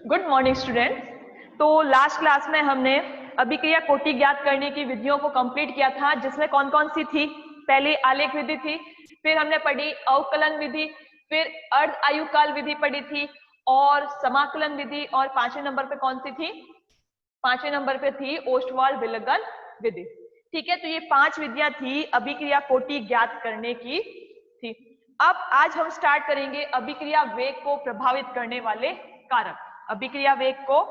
Good morning students. तो last class में हमने अभिक्रिया कोटि ज्ञात करने की विधियों को कंप्लीट किया था, जिसमें कौन कौन सी थी। पहली आलेख विधि थी, फिर हमने पढ़ी अवकलन विधि, फिर अर्ध आयुकाल विधि पढ़ी थी और समाकलन विधि, और 5वें नंबर पे कौन सी थी? 5वें नंबर पे थी ओस्टवाल विलगन विधि। ठीक है, तो ये 5 विधियां थी अभिक्रिया कोटि ज्ञात करने की थी। अब आज हम स्टार्ट करेंगे अभिक्रिया वेग को प्रभावित करने वाले कारक। अभिक्रिया वेग को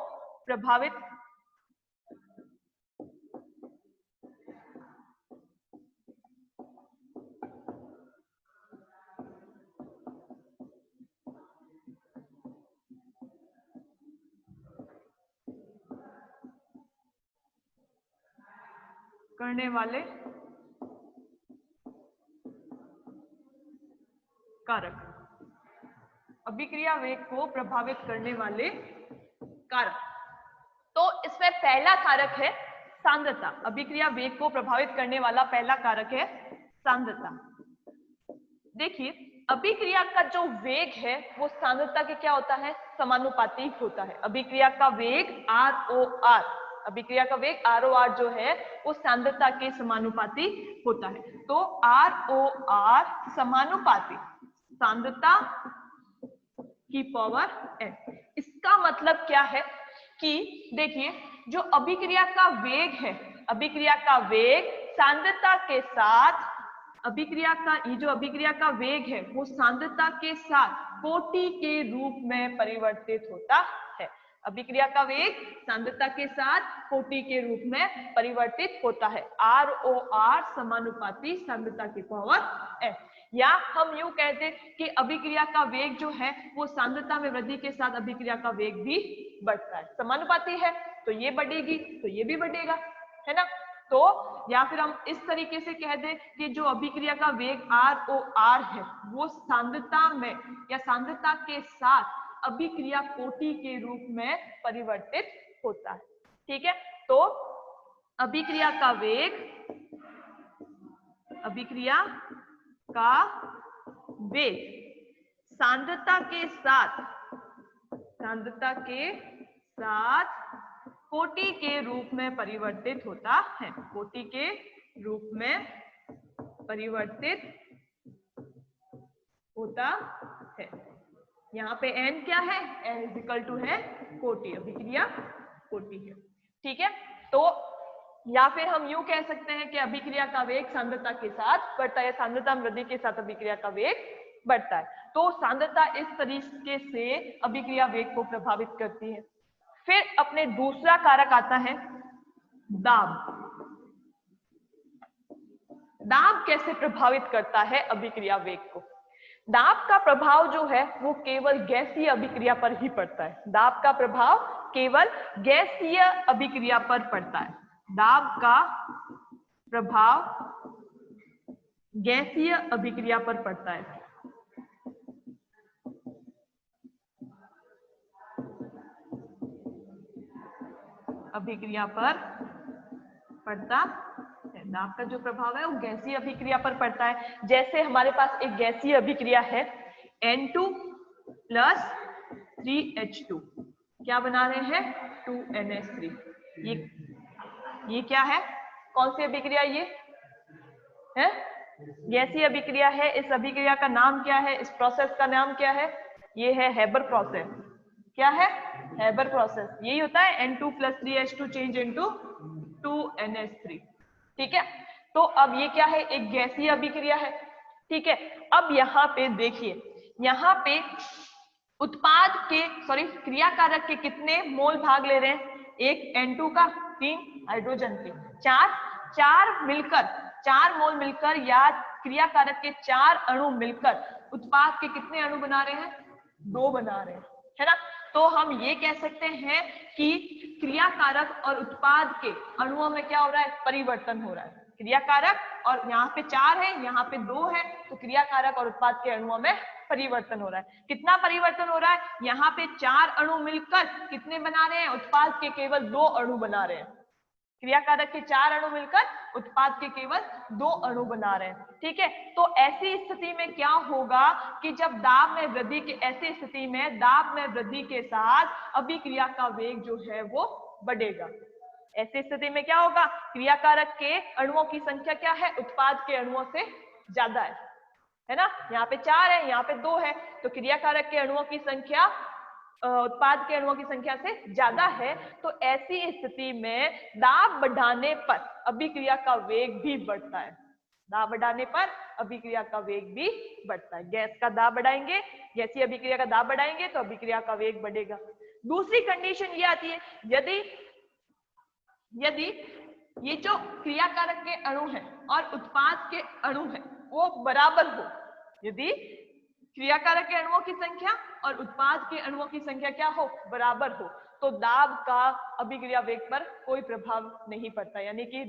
प्रभावित करने वाले कारक। अभिक्रिया वेग को प्रभावित करने वाले कारक। तो इसमें पहला कारक है सांद्रता। अभिक्रिया वेग को प्रभावित करने वाला पहला कारक है सांद्रता। देखिए, अभिक्रिया का जो वेग है वो सांद्रता के क्या होता है? समानुपाती होता है। अभिक्रिया का वेग ROR, अभिक्रिया का वेग ROR जो है वो सांद्रता के समानुपाती होता है। तो ROR समानुपाती सांद्रता की पावर n। इसका मतलब क्या है कि देखिए, जो अभिक्रिया का वेग है, अभिक्रिया का वेग सांद्रता के साथ, अभिक्रिया का ये जो अभिक्रिया का वेग है वो सांद्रता के साथ कोटि के रूप में परिवर्तित होता है। अभिक्रिया का वेग सांद्रता के साथ कोटि के रूप में परिवर्तित होता है। ROR समानुपाती सांद्रता की पावर n। या हम यूं कहते कि अभिक्रिया का वेग जो है वो सांद्रता में वृद्धि के साथ अभिक्रिया का वेग भी बढ़ता है। समानुपाती है तो ये बढ़ेगी तो ये भी बढ़ेगा, है ना। तो या फिर हम इस तरीके से कह दें कि जो अभिक्रिया का वेग ROR है वो सांद्रता में या सांद्रता के साथ अभिक्रिया कोटि के रूप में परिवर्तित होता है। ठीक है, तो अभिक्रिया का वेग, अभिक्रिया का वेग सांद्रता के साथ, सांद्रता के साथ कोटि के रूप में परिवर्तित होता है। कोटि के रूप में परिवर्तित होता है। यहाँ पे n क्या है? n = है कोटि, अभिक्रिया कोटि है। ठीक है, तो या फिर हम यूं कह सकते हैं कि अभिक्रिया का वेग सांद्रता के साथ बढ़ता है, सांद्रता में वृद्धि के साथ अभिक्रिया का वेग बढ़ता है। तो सांद्रता इस तरीके से अभिक्रिया वेग को प्रभावित करती है। फिर अपने दूसरा कारक आता है दाब। दाब कैसे प्रभावित करता है अभिक्रिया वेग को? दाब का प्रभाव जो है वो केवल गैसीय अभिक्रिया पर ही पड़ता है। दाब का प्रभाव केवल गैसीय अभिक्रिया पर पड़ता है। दाब का प्रभाव गैसीय अभिक्रिया पर पड़ता है। अभिक्रिया पर पड़ता है। दाब का जो प्रभाव है वो गैसीय अभिक्रिया पर पड़ता है। जैसे हमारे पास एक गैसीय अभिक्रिया है N2 + 3H2, क्या बना रहे हैं? 2NH3। ये क्या है? कौन सी अभिक्रिया ये है? गैसीय अभिक्रिया है। इस अभिक्रिया का नाम क्या है? इस प्रोसेस का नाम क्या है? ये है हेबर प्रोसेस। क्या है? Haber process. यही होता है N2 + 3H2 change into 2NH3। ठीक है, तो अब ये क्या है? एक गैसीय अभिक्रिया है। ठीक है, अब यहाँ पे देखिए, यहाँ पे उत्पाद के क्रिया कारक के कितने मोल भाग ले रहे हैं? एक N2 का, 3 हाइड्रोजन के, 4 मिलकर, 4 मोल मिलकर या क्रिया कारक के 4 अणु मिलकर उत्पाद के कितने अणु बना रहे हैं? 2 बना रहे हैं, है ना। तो हम ये कह सकते हैं कि क्रिया कारक और उत्पाद के अणुओं में क्या हो रहा है? परिवर्तन हो रहा है। क्रिया कारक और यहाँ पे 4 है, यहाँ पे 2 है, तो क्रिया कारक और उत्पाद के अणुओं में परिवर्तन हो रहा है। कितना परिवर्तन हो रहा है? यहाँ पे 4 अणु मिलकर कितने बना रहे हैं? उत्पाद के केवल 2 अणु बना रहे हैं। क्रिया कारक के 4 अणु मिलकर उत्पाद के केवल 2 अणु बना रहे हैं। ठीक है, तो ऐसी स्थिति में क्या होगा कि जब दाब में वृद्धि के ऐसी स्थिति में दाब में वृद्धि के साथ अभिक्रिया का वेग जो है वो बढ़ेगा। ऐसी स्थिति में क्या होगा, क्रियाकारक के अणुओं की संख्या क्या है, उत्पाद के अणुओं से ज्यादा है ना। यहाँ पे 4 है, यहाँ पे 2 है, तो क्रियाकारक के अणुओं की संख्या उत्पाद के अणुओं की संख्या से ज्यादा है। तो ऐसी स्थिति में दाब बढ़ाने पर अभिक्रिया का वेग भी बढ़ता है। दाब बढ़ाने पर अभिक्रिया का वेग भी बढ़ता है। गैस का दाब बढ़ाएंगे, गैसीय अभिक्रिया का दाब बढ़ाएंगे तो अभिक्रिया का वेग बढ़ेगा। दूसरी कंडीशन ये आती है, यदि ये जो क्रियाकारक के अणु हैं और उत्पाद के अणु हैं वो बराबर हो, यदि क्रियाकारक के अणुओं की संख्या और उत्पाद के अणुओं की संख्या क्या हो, बराबर हो, तो दाब का अभिक्रिया वेग पर कोई प्रभाव नहीं पड़ता, यानी कि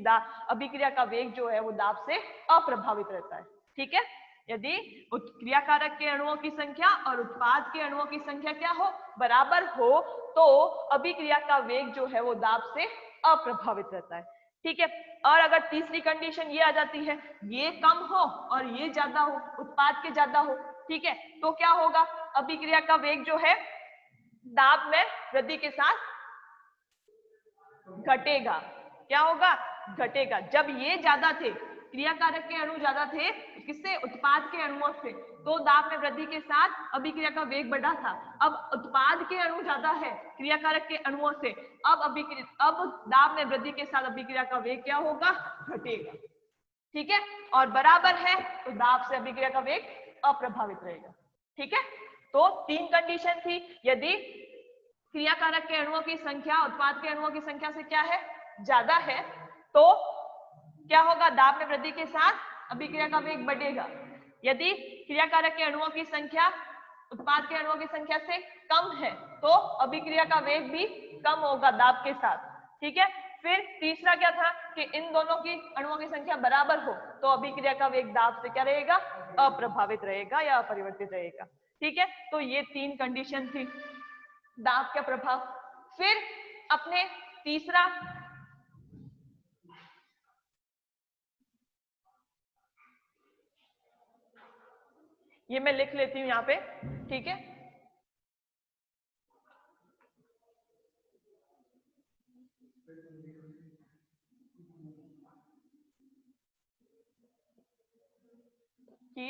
अभिक्रिया का वेग जो है वो दाब से अप्रभावित रहता है। ठीक है, यदि क्रियाकारक के अणुओं की संख्या और उत्पाद के अणुओं की संख्या क्या हो, बराबर हो, तो अभिक्रिया का वेग जो है वो दाब से अप्रभावित रहता है। ठीक है, और अगर तीसरी कंडीशन ये आ जाती है, ये कम हो और ये ज्यादा हो, उत्पाद के ज्यादा हो, ठीक है, तो क्या होगा, अभिक्रिया का वेग जो है दाब में वृद्धि के साथ घटेगा। क्या होगा, घटेगा। जब ये ज्यादा थे, क्रियाकारक के अणु ज्यादा थे किससे, उत्पाद के अणुओं से, तो दाब में वृद्धि के साथ अभिक्रिया का वेग बढ़ा था। अब उत्पाद के अणु ज्यादा है क्रियाकारक के अणुओं से, अब दाब में वृद्धि के साथ अभिक्रिया का वेग क्या होगा, घटेगा। ठीक है, और बराबर है तो दाब से अभिक्रिया का वेग अप्रभावित रहेगा। ठीक है, तो 3 कंडीशन थी, यदि क्रियाकारक के अणुओं की संख्या उत्पाद के अणुओं की संख्या से क्या है, ज्यादा है, तो क्या होगा, दाब में वृद्धि के साथ अभिक्रिया का वेग बढ़ेगा। यदि क्रियाकारक के अणुओं की संख्या उत्पाद के अणुओं की संख्या से कम है तो अभिक्रिया का वेग भी कम होगा दाब के साथ। ठीक है, फिर तीसरा क्या था कि इन दोनों की अणुओं की संख्या बराबर हो तो अभिक्रिया का वेग दाब से क्या रहेगा, अप्रभावित रहेगा या अपरिवर्तित रहेगा। ठीक है, तो ये 3 कंडीशन थी दाब का प्रभाव। फिर अपने तीसरा ये मैं लिख लेती हूं यहाँ पे। ठीक है, कि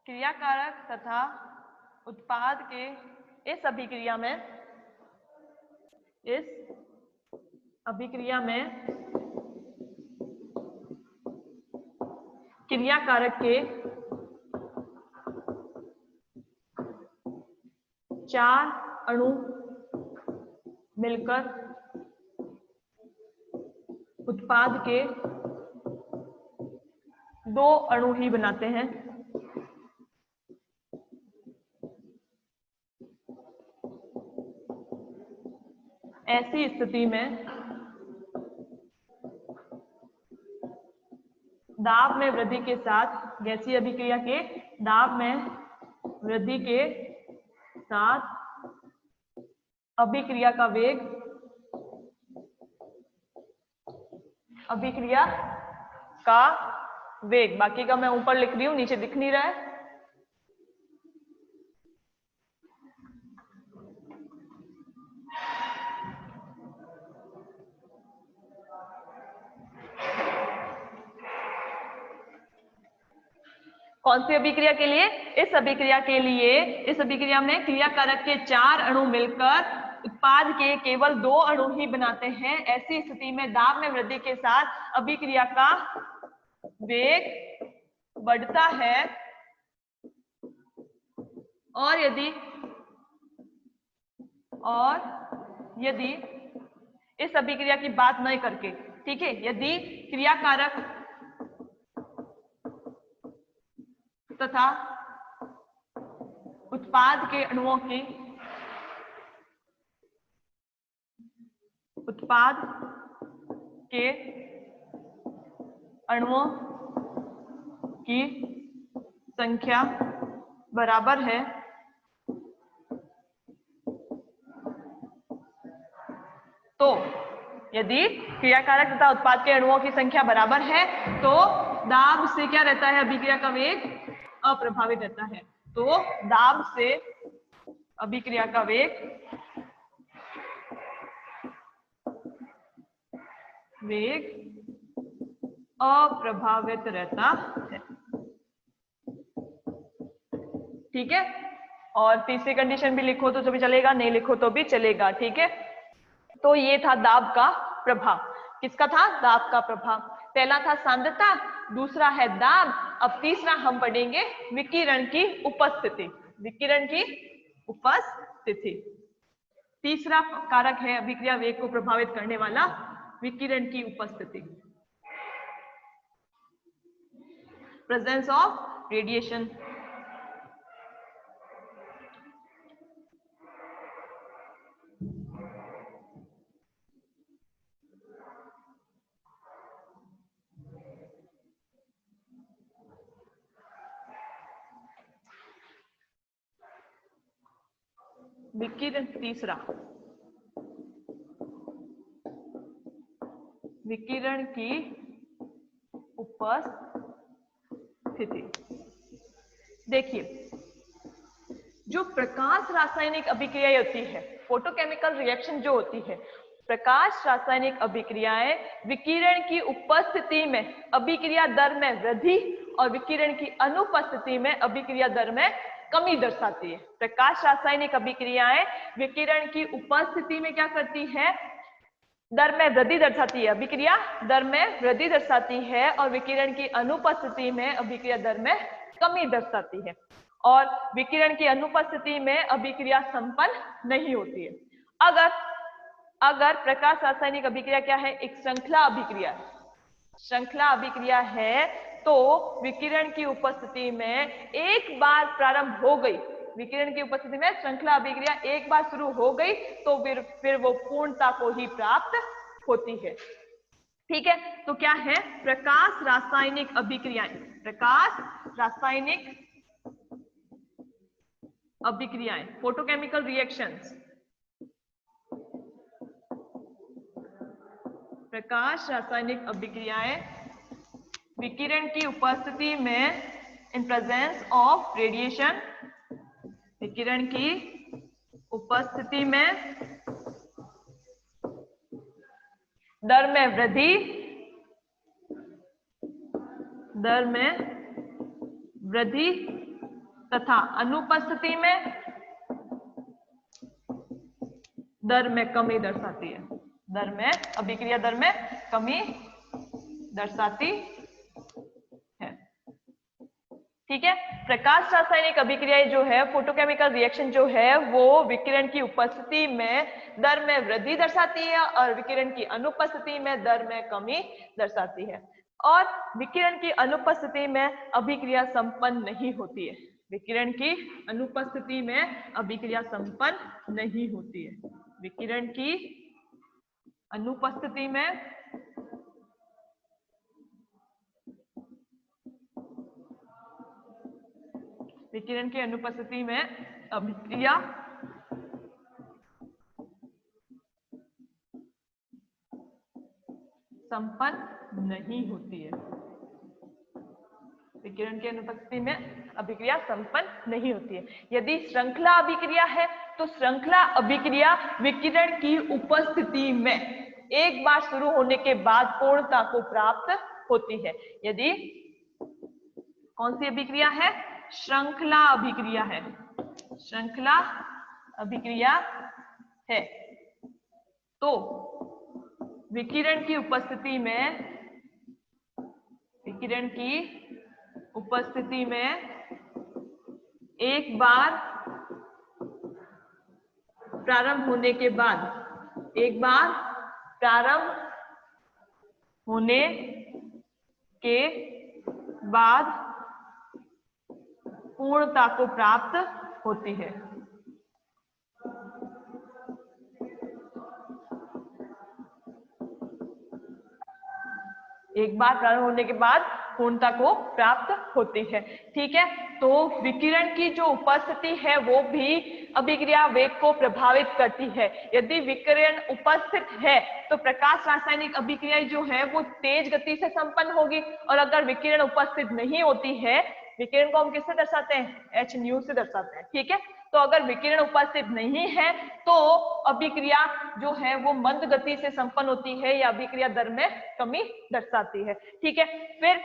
क्रियाकारक तथा उत्पाद के इस अभिक्रिया में क्रियाकारक के 4 अणु मिलकर उत्पाद के 2 अणु ही बनाते हैं। ऐसी स्थिति में दाब में वृद्धि के साथ गैसीय अभिक्रिया के दाब में वृद्धि के साथ अभिक्रिया का वेग बाकी का मैं ऊपर लिख रही हूं, नीचे दिख नहीं रहा है। कौन सी अभिक्रिया के लिए, इस अभिक्रिया में क्रियाकारक के 4 अणु मिलकर उत्पाद के केवल 2 अणु ही बनाते हैं। ऐसी स्थिति में दाब में वृद्धि के साथ अभिक्रिया का वेग बढ़ता है, और यदि इस अभिक्रिया की बात नहीं करके, ठीक है, यदि क्रियाकारक तथा उत्पाद के अणुओं की संख्या बराबर है तो यदि क्रियाकारक तथा उत्पाद के अणुओं की संख्या बराबर है तो दाब से क्या रहता है, अभिक्रिया का वेग अप्रभावित रहता है। तो दाब से अभिक्रिया का वेग अप्रभावित रहता है। ठीक है, और तीसरी कंडीशन भी लिखो तो भी चलेगा, नहीं लिखो तो भी चलेगा। ठीक है, तो ये था दाब का प्रभाव। किसका था? दाब का प्रभाव। पहला था सांद्रता, दूसरा है दाब। अब तीसरा हम पढ़ेंगे विकिरण की उपस्थिति। विकिरण की उपस्थिति तीसरा कारक है अभिक्रिया वेग को प्रभावित करने वाला, विकिरण की उपस्थिति। Presence of radiation. विकिरण तीसरा, विकिरण की उपस्थिति। देखिए, जो प्रकाश रासायनिक अभिक्रियाएं होती है, फोटोकेमिकल रिएक्शन जो होती है, प्रकाश रासायनिक अभिक्रियाएं विकिरण की उपस्थिति में अभिक्रिया दर में वृद्धि और विकिरण की अनुपस्थिति में अभिक्रिया दर में कमी दर्शाती है। प्रकाश रासायनिक अभिक्रियाएं विकिरण की उपस्थिति में क्या करती है? दर में वृद्धि दर्शाती है, अभिक्रिया दर में वृद्धि दर्शाती है, और विकिरण की अनुपस्थिति में अभिक्रिया दर में कमी दर्शाती है। और विकिरण की अनुपस्थिति में अभिक्रिया संपन्न नहीं होती है। अगर प्रकाश रासायनिक अभिक्रिया क्या है? एक श्रृंखला अभिक्रिया, श्रृंखला अभिक्रिया है, तो विकिरण की उपस्थिति में एक बार प्रारंभ हो गई, विकिरण की उपस्थिति में श्रृंखला अभिक्रिया एक बार शुरू हो गई तो फिर वो पूर्णता को ही प्राप्त होती है। ठीक है, तो क्या है? प्रकाश रासायनिक अभिक्रियाएं, प्रकाश रासायनिक अभिक्रियाएं, फोटोकेमिकल रिएक्शंस, प्रकाश रासायनिक अभिक्रियाएं विकिरण की उपस्थिति में, इन प्रेजेंस ऑफ रेडिएशन, विकिरण की उपस्थिति में दर में वृद्धि, दर में वृद्धि तथा अनुपस्थिति में दर में कमी दर्शाती है। दर में, अभिक्रिया दर में कमी दर्शाती है। ठीक है, प्रकाश रासायनिक अभिक्रियाएं जो है, फोटोकेमिकल रिएक्शन जो है, वो विकिरण की उपस्थिति में दर में वृद्धि दर्शाती है और विकिरण की अनुपस्थिति में दर में कमी दर्शाती है। और विकिरण की अनुपस्थिति में अभिक्रिया संपन्न नहीं होती है। विकिरण की अनुपस्थिति में अभिक्रिया संपन्न नहीं होती है। विकिरण की अनुपस्थिति में विकिरण की अनुपस्थिति में अभिक्रिया संपन्न नहीं होती है। विकिरण की अनुपस्थिति में अभिक्रिया संपन्न नहीं होती है। यदि श्रृंखला अभिक्रिया है तो श्रृंखला अभिक्रिया विकिरण की उपस्थिति में एक बार शुरू होने के बाद पूर्णता को प्राप्त होती है। यदि कौन सी अभिक्रिया है? श्रृंखला अभिक्रिया है, श्रृंखला अभिक्रिया है, तो विकिरण की उपस्थिति में, विकिरण की उपस्थिति में एक बार प्रारंभ होने के बाद, एक बार प्रारंभ होने के बाद पूर्णता को प्राप्त होती है। एक बार प्रारंभ होने के बाद पूर्णता को प्राप्त होती है। ठीक है, तो विकिरण की जो उपस्थिति है वो भी अभिक्रिया वेग को प्रभावित करती है। यदि विकिरण उपस्थित है तो प्रकाश रासायनिक अभिक्रिया जो है वो तेज गति से संपन्न होगी, और अगर विकिरण उपस्थित नहीं होती है, विकिरण को हम किससे दर्शाते हैं, एच न्यू से दर्शाते हैं। ठीक है, तो अगर विकिरण उपस्थित नहीं है तो अभिक्रिया जो है वो मंद गति से संपन्न होती है या अभिक्रिया दर में कमी दर्शाती है। ठीक है, फिर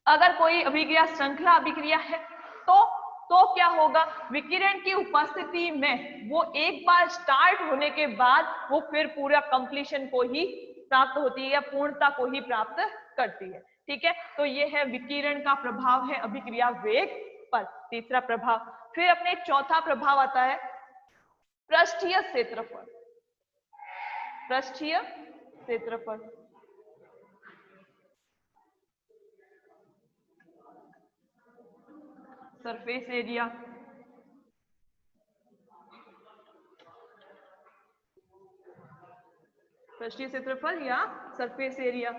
अगर कोई अभिक्रिया श्रृंखला अभिक्रिया है तो क्या होगा, विकिरण की उपस्थिति में वो एक बार स्टार्ट होने के बाद वो फिर पूरा कंप्लीशन को ही प्राप्त होती है या पूर्णता को ही प्राप्त करती है। ठीक है, तो ये है विकिरण का प्रभाव है अभिक्रिया वेग पर, तीसरा प्रभाव। फिर अपने चौथा प्रभाव आता है पृष्ठीय क्षेत्रफल। पृष्ठीय क्षेत्रफल सरफेस एरिया। पृष्ठीय क्षेत्रफल या सरफेस एरिया।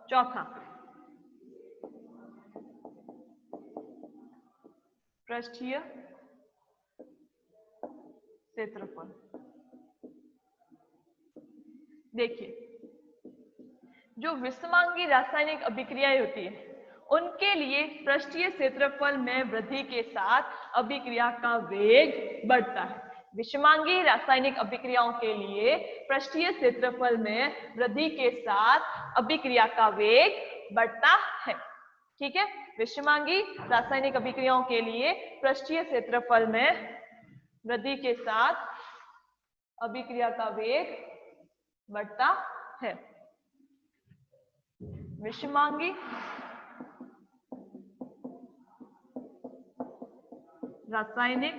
चौथा पृष्ठीय क्षेत्रफल। देखिए, जो विषमांगी रासायनिक अभिक्रियाएं होती है उनके लिए पृष्ठीय क्षेत्रफल में वृद्धि के साथ अभिक्रिया का वेग बढ़ता है। विषमांगी रासायनिक अभिक्रियाओं के लिए पृष्ठीय क्षेत्रफल में वृद्धि के साथ अभिक्रिया का वेग बढ़ता है। ठीक है, विषमांगी रासायनिक अभिक्रियाओं के लिए पृष्ठीय क्षेत्रफल में वृद्धि के साथ अभिक्रिया का वेग बढ़ता है। विषमांगी रासायनिक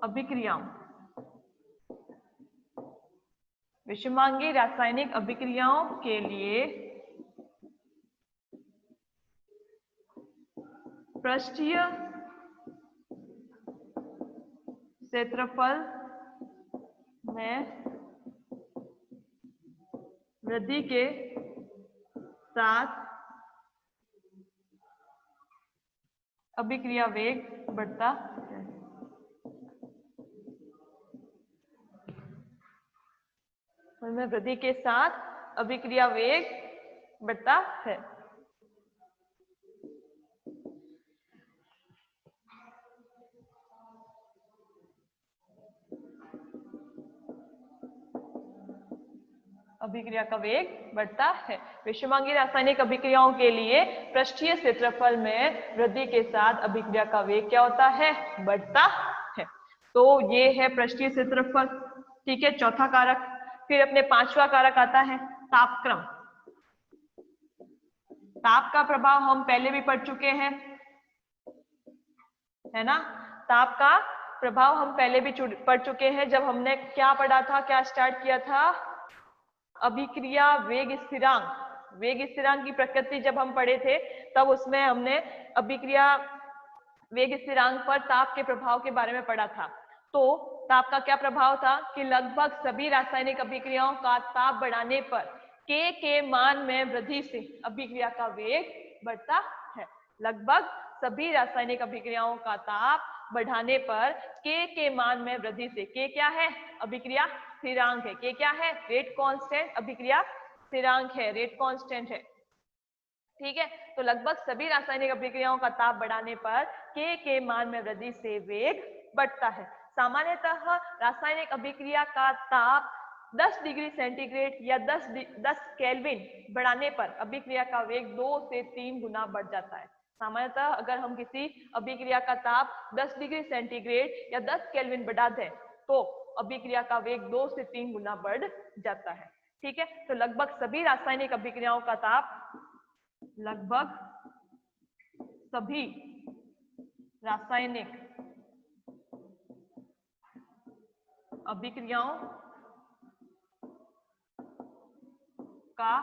अभिक्रियाओं, विषमांगी रासायनिक अभिक्रियाओं के लिए पृष्ठीय क्षेत्रफल में वृद्धि के साथ अभिक्रिया वेग बढ़ता है। में वृद्धि के साथ अभिक्रिया वेग बढ़ता है। अभिक्रिया का वेग बढ़ता है। विषमांगी रासायनिक अभिक्रियाओं के लिए पृष्ठीय क्षेत्रफल में वृद्धि के साथ अभिक्रिया का वेग क्या होता है, बढ़ता है। तो ये है पृष्ठीय क्षेत्रफल। ठीक है, चौथा कारक। फिर अपने पांचवा कारक आता है तापक्रम। ताप का प्रभाव हम पहले भी पढ़ चुके हैं, है ना। ताप का प्रभाव हम पहले भी पढ़ चुके हैं। जब हमने क्या पढ़ा था, क्या स्टार्ट किया था, अभिक्रिया वेग स्थिरांक। वेग स्थिरांक की प्रकृति जब हम पढ़े थे तब उसमें हमने अभिक्रिया वेग स्थिरांक पर ताप के प्रभाव के बारे में पढ़ा था। तो ताप का क्या प्रभाव था कि लगभग सभी रासायनिक अभिक्रियाओं का ताप बढ़ाने पर K के मान में वृद्धि से अभिक्रिया का वेग बढ़ता है। लगभग सभी रासायनिक अभिक्रियाओं का ताप बढ़ाने पर K के मान में वृद्धि से, K क्या है, अभिक्रिया स्थिरांक है, K क्या है, रेट कांस्टेंट, अभिक्रिया स्थिरांक है, रेट कांस्टेंट है। ठीक है, तो लगभग सभी रासायनिक अभिक्रियाओं का ताप बढ़ाने पर K के मान में वृद्धि से वेग बढ़ता है। सामान्यतः रासायनिक अभिक्रिया का ताप 10 डिग्री सेंटीग्रेड या 10 केल्विन बढ़ाने पर अभिक्रिया का वेग 2 से 3 गुना बढ़ जाता है। सामान्यतः अगर हम किसी अभिक्रिया का ताप 10 डिग्री सेंटीग्रेड या 10 केल्विन बढ़ा दें तो अभिक्रिया का वेग 2 से 3 गुना बढ़ जाता है। ठीक है, तो लगभग सभी रासायनिक अभिक्रियाओं का ताप, लगभग सभी रासायनिक अभिक्रियाओं का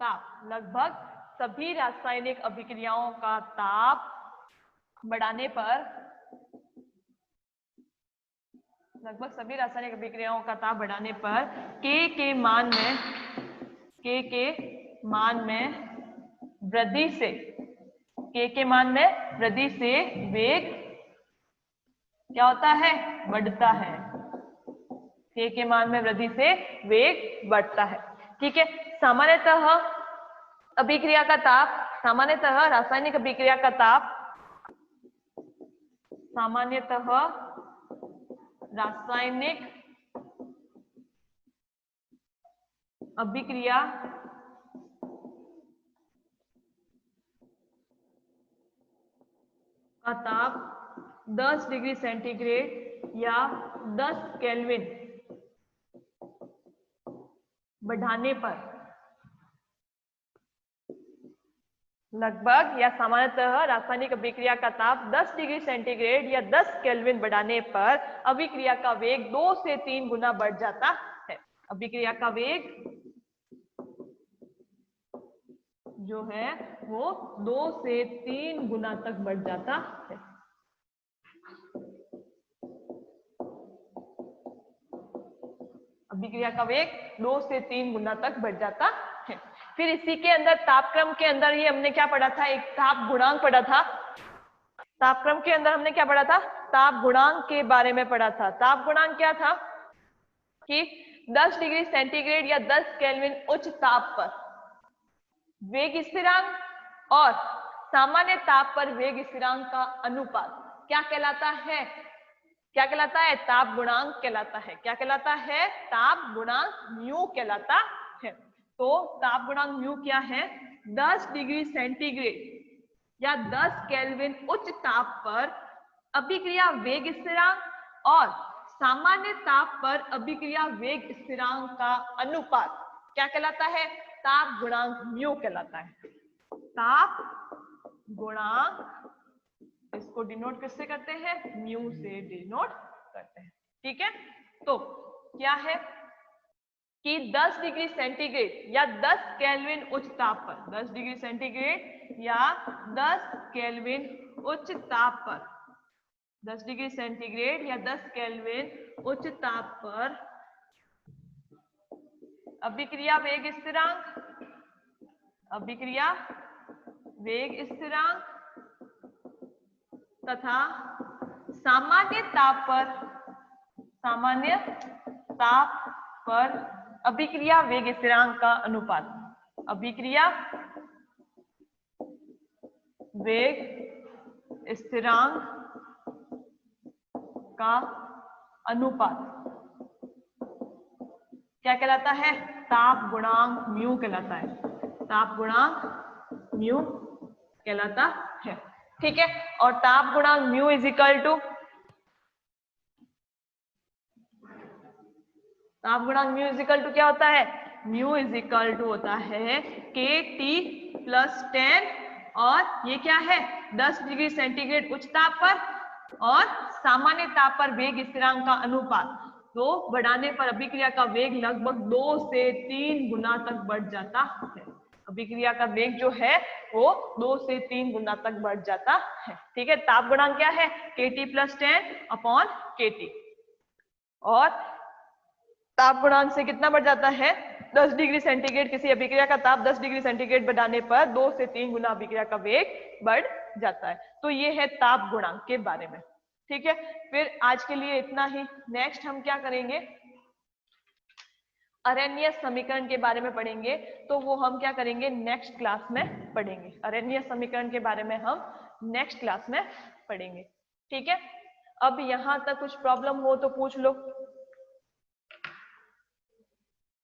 ताप, लगभग सभी रासायनिक अभिक्रियाओं का ताप बढ़ाने पर, लगभग सभी रासायनिक अभिक्रियाओं का ताप बढ़ाने पर के मान में वृद्धि से, के मान में वृद्धि से वेग क्या होता है, बढ़ता है। के मान में वृद्धि से वेग बढ़ता है। ठीक है, सामान्यतः अभिक्रिया का ताप, सामान्यतः रासायनिक अभिक्रिया का ताप, सामान्यतः रासायनिक अभिक्रिया का ताप 10 डिग्री सेंटीग्रेड या 10 केल्विन बढ़ाने पर, लगभग या सामान्यतः रासायनिक अभिक्रिया का ताप 10 डिग्री सेंटीग्रेड या 10 केल्विन बढ़ाने पर अभिक्रिया का वेग 2 से 3 गुना बढ़ जाता है। अभिक्रिया का वेग जो है वो 2 से 3 गुना तक बढ़ जाता है। अभिक्रिया का वेग 2 से 3 गुना तक बढ़ जाता है। फिर इसी के अंदर तापक्रम के अंदर ही हमने क्या पढ़ा था, एक ताप गुणांक पढ़ा था। तापक्रम के अंदर हमने क्या पढ़ा था, ताप गुणांक के बारे में पढ़ा था। ताप गुणांक क्या था कि 10 डिग्री सेंटीग्रेड या 10 केल्विन उच्च ताप पर वेग स्थिरांक और सामान्य ताप पर वेग स्थिरांक का अनुपात क्या कहलाता है, क्या कहलाता है, ताप गुणांक कहलाता है। क्या कहलाता है, ताप गुणांक म्यू कहलाता है। तो ताप गुणांक म्यू क्या है, 10 डिग्री सेंटीग्रेड या 10 केल्विन उच्च ताप पर अभिक्रिया वेग स्थिरांक और सामान्य ताप पर अभिक्रिया वेग स्थिरांक का अनुपात क्या कहलाता है, ताप गुणांक म्यू कहलाता है। ताप गुणांक, इसको डिनोट किससे करते हैं, म्यू से डिनोट करते हैं। ठीक है, तो क्या है कि 10 डिग्री सेंटीग्रेड या 10 केल्विन उच्च ताप पर, 10 डिग्री सेंटीग्रेड या 10 केल्विन उच्च ताप पर, 10 डिग्री सेंटीग्रेड या 10 केल्विन उच्च ताप पर अभिक्रिया वेग स्थिरांक, अभिक्रिया वेग स्थिरांक तथा सामान्य ताप पर, सामान्य ताप पर अभिक्रिया वेग स्थिरांक का अनुपात, अभिक्रिया वेग स्थिरांक का अनुपात क्या कहलाता है, ताप गुणांक म्यू कहलाता है। ताप गुणांक म्यू कहलाता है। ठीक है, और ताप गुणांक म्यू इज इक्वल टू, ताप गुणांक म्यू इज इक्वल टू क्या होता है, म्यू इज इक्वल टू होता है के टी प्लस 10 और ये क्या है 10 डिग्री सेंटीग्रेड उच्च ताप पर और सामान्य ताप पर वेग स्थिरांक का अनुपात। तो बढ़ाने पर अभिक्रिया का वेग लगभग 2 से 3 गुना तक बढ़ जाता है। अभिक्रिया का वेग जो है वो 2 से 3 गुना तक बढ़ जाता है। ठीक है, ताप गुणांक क्या है, Kt प्लस 10 अपॉन Kt, और ताप गुणांक से कितना बढ़ जाता है, 10 डिग्री सेंटीग्रेड, किसी अभिक्रिया का ताप 10 डिग्री सेंटीग्रेड बढ़ाने पर 2 से 3 गुना अभिक्रिया का वेग बढ़ जाता है। तो ये है ताप गुणांक के बारे में। ठीक है, फिर आज के लिए इतना ही। नेक्स्ट हम क्या करेंगे, अरण्य समीकरण के बारे में पढ़ेंगे। तो वो हम क्या करेंगे, नेक्स्ट क्लास में पढ़ेंगे। अरण्य समीकरण के बारे में हम नेक्स्ट क्लास में पढ़ेंगे। ठीक है, अब यहां तक कुछ प्रॉब्लम हो तो पूछ लो।